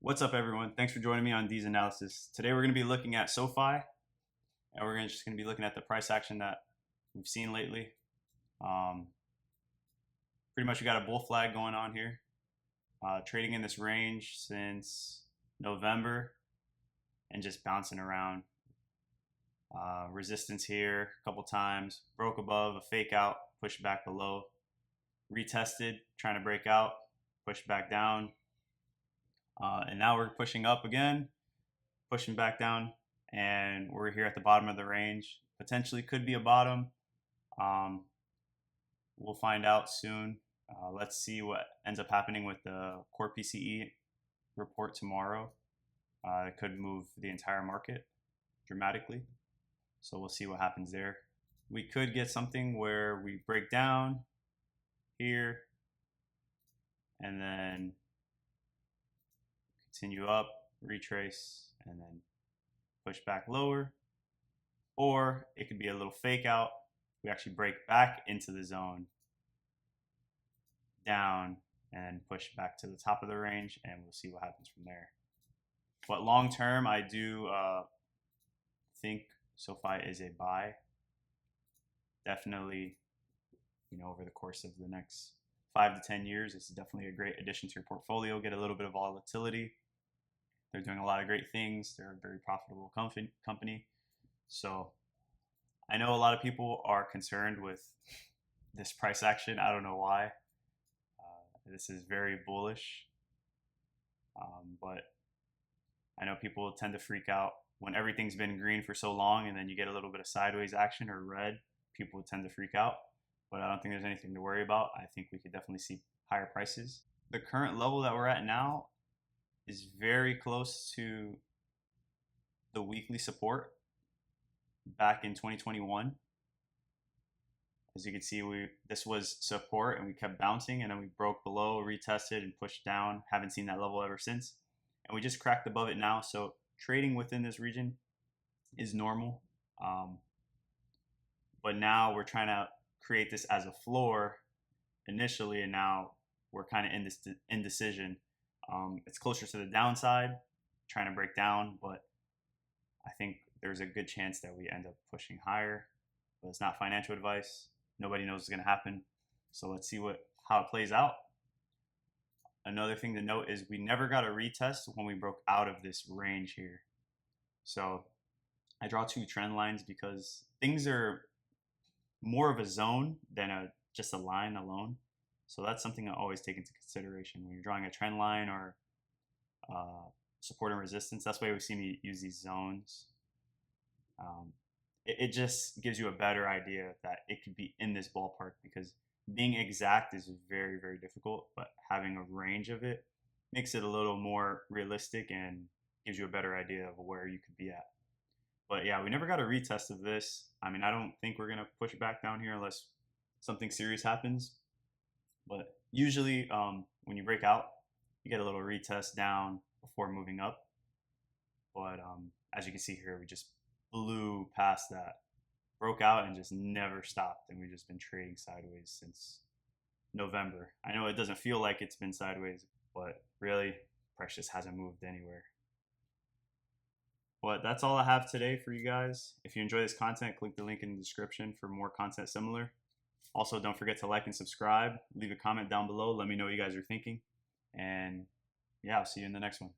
What's up, everyone? Thanks for joining me on D's Analysis. Today we're going to be looking at SoFi, and we're just going to be looking at the price action that we've seen lately. Pretty much we got a bull flag going on here, trading in this range since November and just bouncing around. Resistance here a couple times, broke above, a fake out, pushed back below, retested, trying to break out, pushed back down. And now we're pushing up again, pushing back down, and we're here at the bottom of the range. Potentially could be a bottom. We'll find out soon. Let's see what ends up happening with the core PCE report tomorrow. It could move the entire market dramatically. So we'll see what happens there. We could get something where we break down here and then continue up, retrace, and then push back lower. Or it could be a little fake out. We actually break back into the zone, down, and push back to the top of the range, and we'll see what happens from there. But long term, I do think SoFi is a buy. Definitely, over the course of the next 5 to 10 years, it's definitely a great addition to your portfolio. Get a little bit of volatility. They're doing a lot of great things. They're a very profitable company. So I know a lot of people are concerned with this price action. I don't know why. This is very bullish. But I know people tend to freak out when everything's been green for so long and then you get a little bit of sideways action or red. People tend to freak out. But I don't think there's anything to worry about. I think we could definitely see higher prices. The current level that we're at now is very close to the weekly support back in 2021. As you can see, this was support and we kept bouncing, and then we broke below, retested, and pushed down. Haven't seen that level ever since. And we just cracked above it now. So trading within this region is normal. But now we're trying to create this as a floor initially, and now we're kind of in this indecision. It's closer to the downside, trying to break down, but I think there's a good chance that we end up pushing higher. But it's not financial advice. Nobody knows what's going to happen. So let's see how it plays out. Another thing to note is we never got a retest when we broke out of this range here. So I draw 2 trend lines because things are more of a zone than just a line alone. So that's something I always take into consideration when you're drawing a trend line or support and resistance. That's why we see me use these zones. It just gives you a better idea that it could be in this ballpark, because being exact is very, very difficult, but having a range of it makes it a little more realistic and gives you a better idea of where you could be at. But yeah, we never got a retest of this. I mean, I don't think we're going to push it back down here unless something serious happens. But usually when you break out, you get a little retest down before moving up. But as you can see here, we just blew past that, broke out, and just never stopped. And we've just been trading sideways since November. I know it doesn't feel like it's been sideways, but really, price just hasn't moved anywhere. But that's all I have today for you guys. If you enjoy this content, click the link in the description for more content similar. Also, don't forget to like and subscribe. Leave a comment down below. Let me know what you guys are thinking. And yeah, I'll see you in the next one.